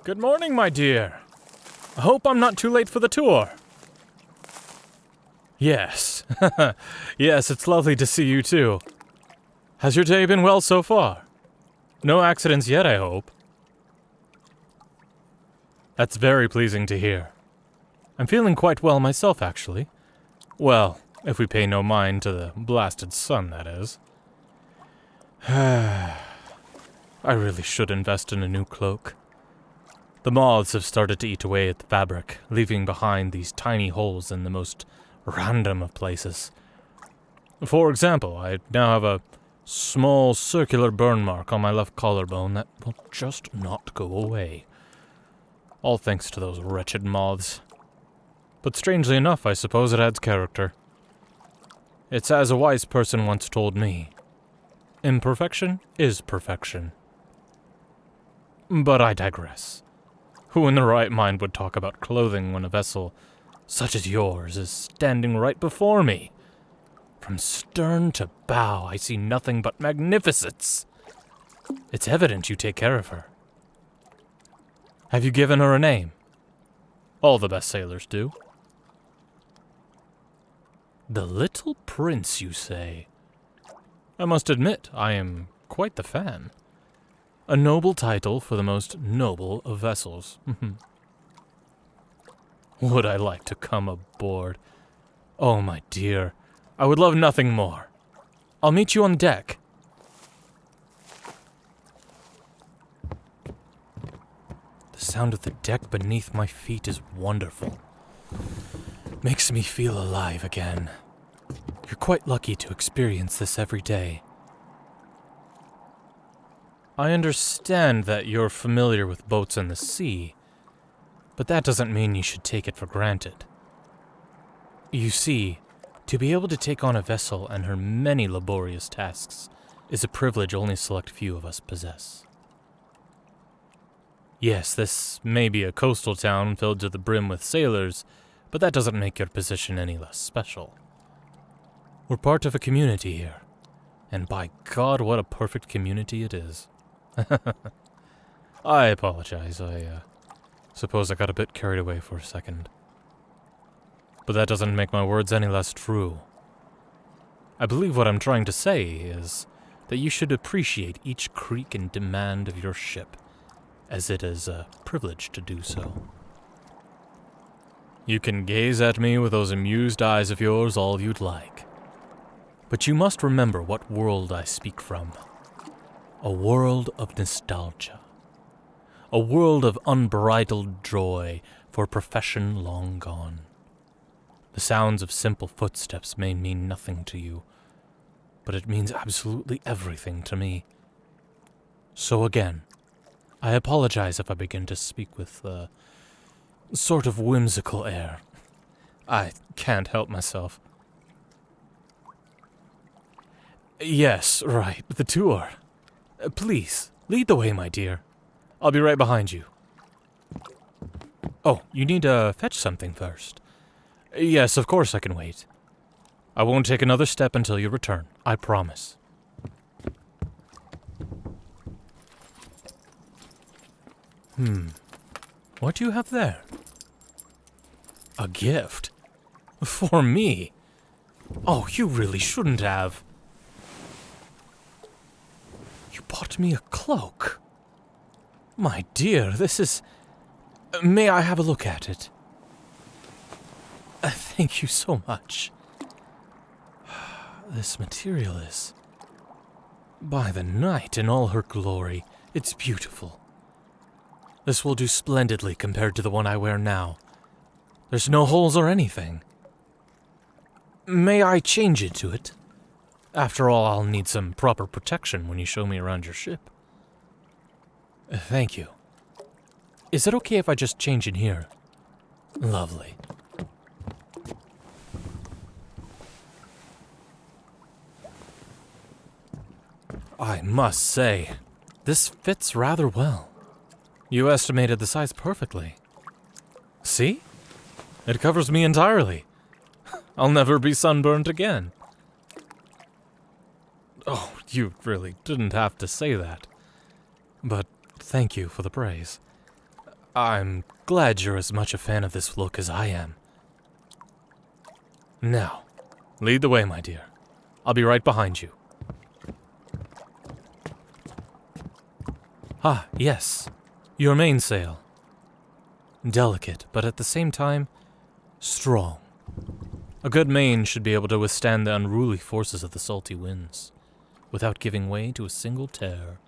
Good morning, my dear. I hope I'm not too late for the tour. Yes. Yes, it's lovely to see you too. Has your day been well so far? No accidents yet, I hope. That's very pleasing to hear. I'm feeling quite well myself, actually. Well, if we pay no mind to the blasted sun, that is. I really should invest in a new cloak. The moths have started to eat away at the fabric, leaving behind these tiny holes in the most random of places. For example, I now have a small circular burn mark on my left collarbone that will just not go away. All thanks to those wretched moths. But strangely enough, I suppose it adds character. It's as a wise person once told me, imperfection is perfection. But I digress. Who in their right mind would talk about clothing when a vessel such as yours is standing right before me? From stern to bow, I see nothing but magnificence. It's evident you take care of her. Have you given her a name? All the best sailors do. The Little Prince, you say? I must admit, I am quite the fan. A noble title for the most noble of vessels. Would I like to come aboard? Oh, my dear, I would love nothing more. I'll meet you on deck. The sound of the deck beneath my feet is wonderful. Makes me feel alive again. You're quite lucky to experience this every day. I understand that you're familiar with boats in the sea, but that doesn't mean you should take it for granted. You see, to be able to take on a vessel and her many laborious tasks is a privilege only a select few of us possess. Yes, this may be a coastal town filled to the brim with sailors, but that doesn't make your position any less special. We're part of a community here, and by God, what a perfect community it is. I apologize, I suppose I got a bit carried away for a second. But that doesn't make my words any less true. I believe what I'm trying to say is that you should appreciate each creak and demand of your ship, as it is a privilege to do so. You can gaze at me with those amused eyes of yours all you'd like. But you must remember what world I speak from. A world of nostalgia. A world of unbridled joy for a profession long gone. The sounds of simple footsteps may mean nothing to you, but it means absolutely everything to me. So again, I apologize if I begin to speak with a sort of whimsical air. I can't help myself. Yes, right, the tour. Please, lead the way, my dear. I'll be right behind you. Oh, you need to fetch something first. Yes, of course I can wait. I won't take another step until you return, I promise. What do you have there? A gift? For me? Oh, you really shouldn't have. You bought me a cloak. My dear, this is... May I have a look at it? Thank you so much. This material is... By the night in all her glory, it's beautiful. This will do splendidly compared to the one I wear now. There's no holes or anything. May I change into it? After all, I'll need some proper protection when you show me around your ship. Thank you. Is it okay if I just change in here? Lovely. I must say, this fits rather well. You estimated the size perfectly. See? It covers me entirely. I'll never be sunburned again. Oh, you really didn't have to say that. But thank you for the praise. I'm glad you're as much a fan of this look as I am. Now, lead the way, my dear. I'll be right behind you. Ah, yes. Your mainsail. Delicate, but at the same time, strong. A good main should be able to withstand the unruly forces of the salty winds, without giving way to a single tear.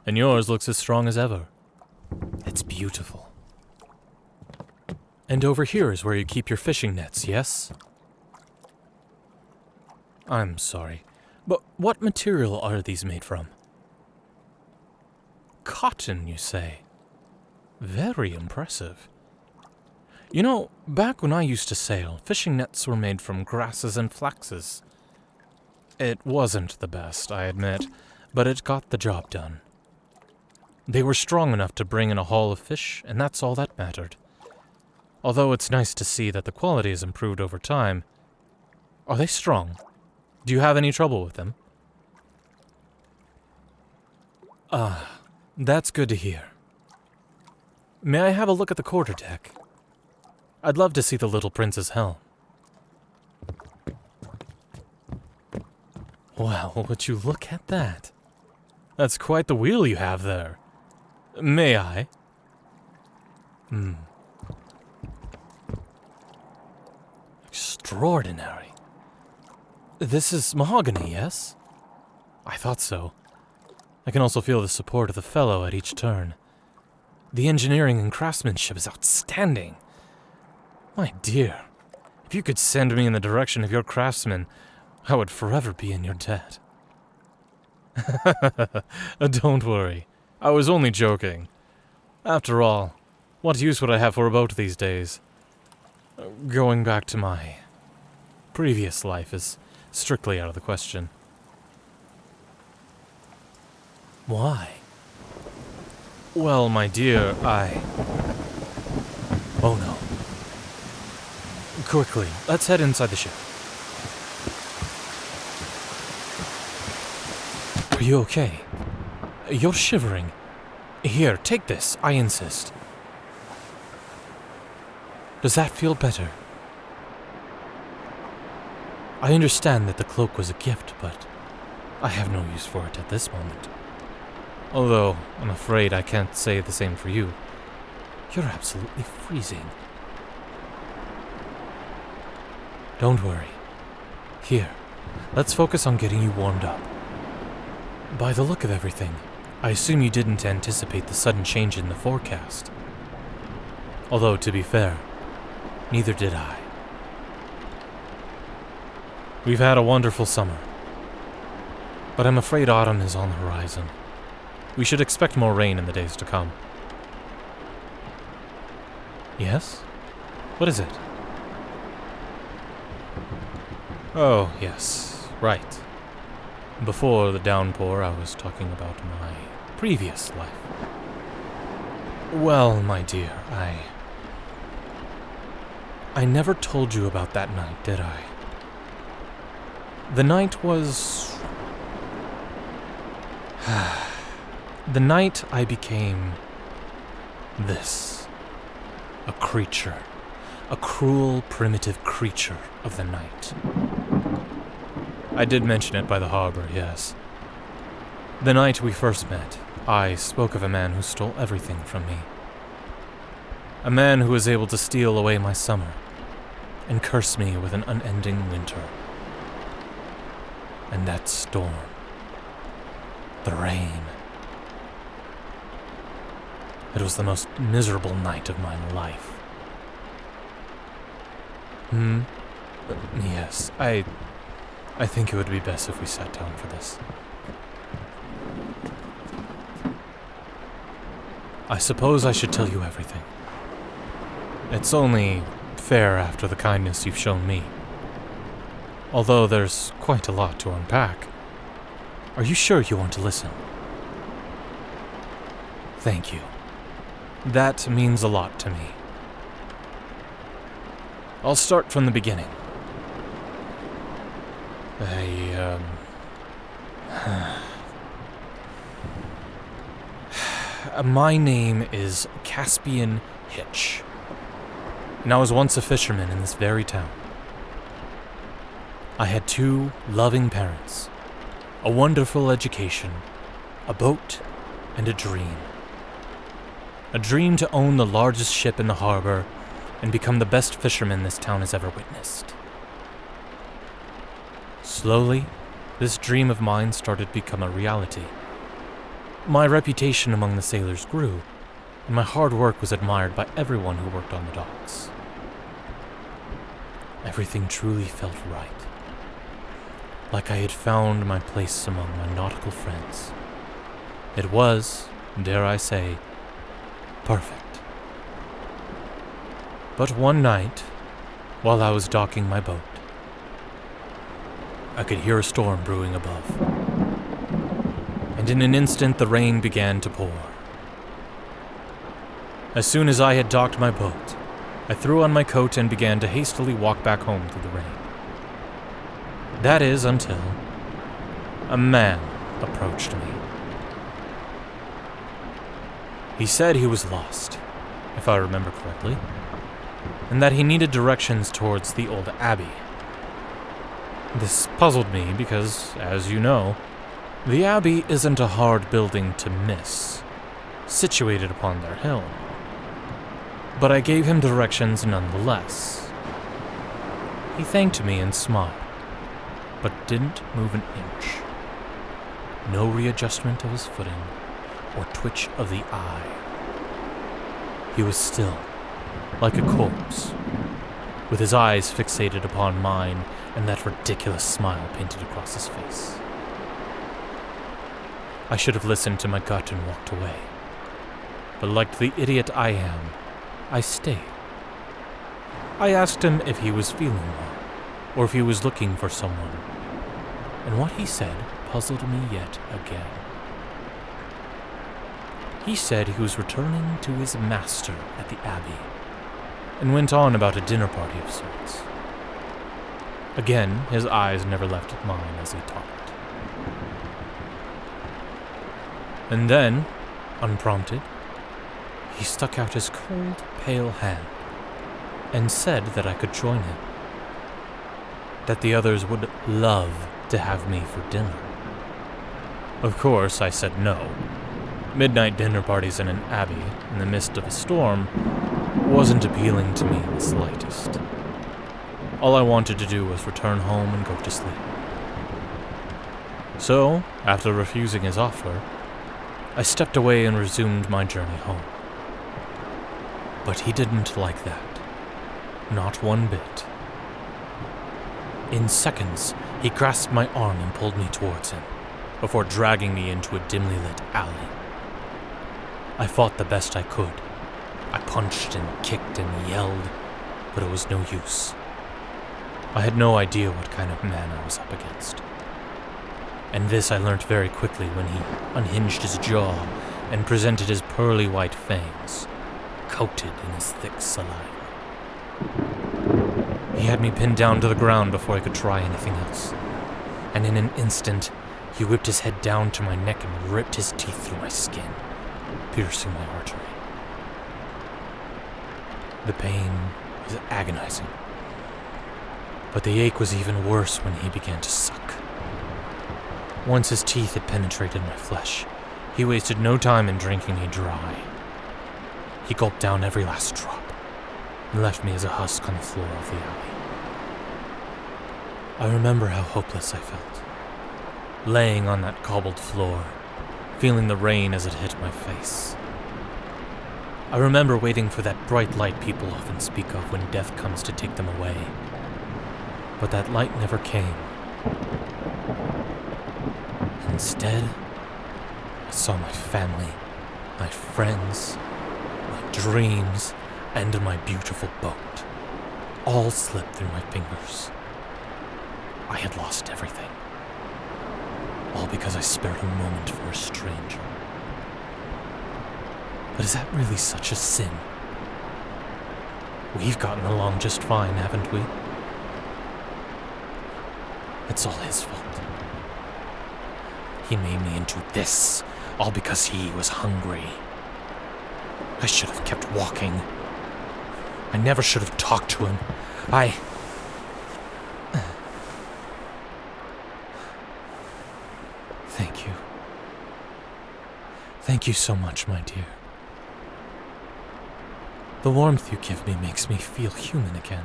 And yours looks as strong as ever. It's beautiful. And over here is where you keep your fishing nets, yes? I'm sorry, but what material are these made from? Cotton, you say? Very impressive. You know, back when I used to sail, fishing nets were made from grasses and flaxes. It wasn't the best, I admit, but it got the job done. They were strong enough to bring in a haul of fish, and that's all that mattered. Although it's nice to see that the quality has improved over time. Are they strong? Do you have any trouble with them? Ah, that's good to hear. May I have a look at the quarterdeck? I'd love to see the little prince's helm. Wow, would you look at that? That's quite the wheel you have there. May I? Extraordinary. This is mahogany, yes? I thought so. I can also feel the support of the fellow at each turn. The engineering and craftsmanship is outstanding. My dear, if you could send me in the direction of your craftsman, I would forever be in your debt. Don't worry. I was only joking. After all, what use would I have for a boat these days? Going back to my previous life is strictly out of the question. Why? Well, my dear, Oh no. Quickly, let's head inside the ship. Are you okay? You're shivering. Here, take this, I insist. Does that feel better? I understand that the cloak was a gift, but I have no use for it at this moment. Although, I'm afraid I can't say the same for you. You're absolutely freezing. Don't worry. Here, let's focus on getting you warmed up. By the look of everything, I assume you didn't anticipate the sudden change in the forecast. Although, to be fair, neither did I. We've had a wonderful summer, but I'm afraid autumn is on the horizon. We should expect more rain in the days to come. Yes? What is it? Oh, yes, right. Before the downpour, I was talking about my previous life. Well, my dear, I never told you about that night, did I? The night was... The night I became... this. A creature. A cruel, primitive creature of the night. I did mention it by the harbor, yes. The night we first met, I spoke of a man who stole everything from me. A man who was able to steal away my summer and curse me with an unending winter. And that storm. The rain. It was the most miserable night of my life. Yes, I think it would be best if we sat down for this. I suppose I should tell you everything. It's only fair after the kindness you've shown me. Although there's quite a lot to unpack. Are you sure you want to listen? Thank you. That means a lot to me. I'll start from the beginning. My name is Caspian Hitch, and I was once a fisherman in this very town. I had 2 loving parents, a wonderful education, a boat, and a dream. A dream to own the largest ship in the harbor and become the best fisherman this town has ever witnessed. Slowly, this dream of mine started to become a reality. My reputation among the sailors grew, and my hard work was admired by everyone who worked on the docks. Everything truly felt right. Like I had found my place among my nautical friends. It was, dare I say, perfect. But one night, while I was docking my boat, I could hear a storm brewing above, and in an instant the rain began to pour. As soon as I had docked my boat, I threw on my coat and began to hastily walk back home through the rain. That is, until a man approached me. He said he was lost, if I remember correctly, and that he needed directions towards the old abbey. This puzzled me because, as you know, the abbey isn't a hard building to miss, situated upon their hill. But I gave him directions nonetheless. He thanked me and smiled, but didn't move an inch. No readjustment of his footing or twitch of the eye. He was still, like a corpse, with his eyes fixated upon mine and that ridiculous smile painted across his face. I should have listened to my gut and walked away, but like the idiot I am, I stayed. I asked him if he was feeling well, or if he was looking for someone, and what he said puzzled me yet again. He said he was returning to his master at the abbey, and went on about a dinner party of sorts. Again, his eyes never left mine as he talked. And then, unprompted, he stuck out his cold, pale hand and said that I could join him. That the others would love to have me for dinner. Of course, I said no. Midnight dinner parties in an abbey in the midst of a storm wasn't appealing to me in the slightest. All I wanted to do was return home and go to sleep. So, after refusing his offer, I stepped away and resumed my journey home. But he didn't like that. Not one bit. In seconds, he grasped my arm and pulled me towards him, before dragging me into a dimly lit alley. I fought the best I could. I punched and kicked and yelled, but it was no use. I had no idea what kind of man I was up against. And this I learnt very quickly when he unhinged his jaw and presented his pearly white fangs, coated in his thick saliva. He had me pinned down to the ground before I could try anything else, and in an instant he whipped his head down to my neck and ripped his teeth through my skin, piercing my artery. The pain was agonizing, but the ache was even worse when he began to suck. Once his teeth had penetrated my flesh, he wasted no time in drinking me dry. He gulped down every last drop and left me as a husk on the floor of the alley. I remember how hopeless I felt, laying on that cobbled floor, feeling the rain as it hit my face. I remember waiting for that bright light people often speak of when death comes to take them away. But that light never came. Instead, I saw my family, my friends, my dreams, and my beautiful boat all slip through my fingers. I had lost everything, all because I spared a moment for a stranger. But is that really such a sin? We've gotten along just fine, haven't we? It's all his fault. He made me into this, all because he was hungry. I should have kept walking. I never should have talked to him. Thank you. Thank you so much, my dear. The warmth you give me makes me feel human again.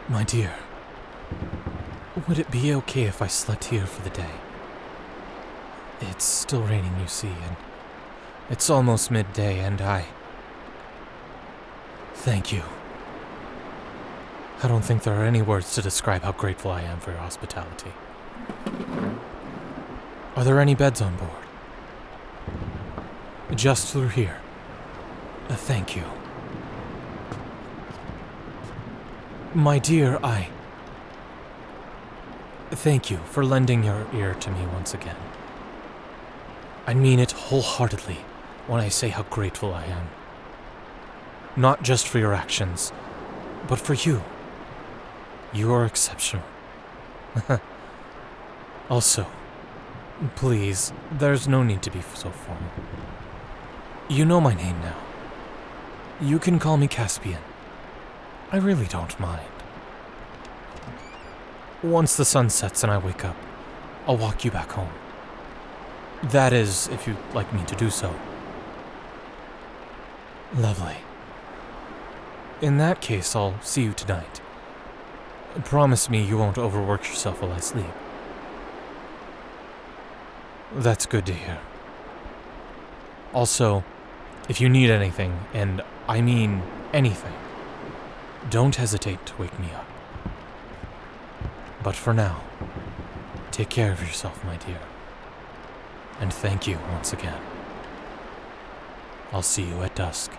My dear, would it be okay if I slept here for the day? It's still raining, you see, and it's almost midday, and Thank you. I don't think there are any words to describe how grateful I am for your hospitality. Are there any beds on board? Just through here. Thank you. My dear, Thank you for lending your ear to me once again. I mean it wholeheartedly when I say how grateful I am. Not just for your actions, but for you. You are exceptional. Also, please, there's no need to be so formal. You know my name now. You can call me Caspian. I really don't mind. Once the sun sets and I wake up, I'll walk you back home. That is, if you'd like me to do so. Lovely. In that case, I'll see you tonight. Promise me you won't overwork yourself while I sleep. That's good to hear. Also, if you need anything, and I mean anything, don't hesitate to wake me up. But for now, take care of yourself, my dear. And thank you once again. I'll see you at dusk.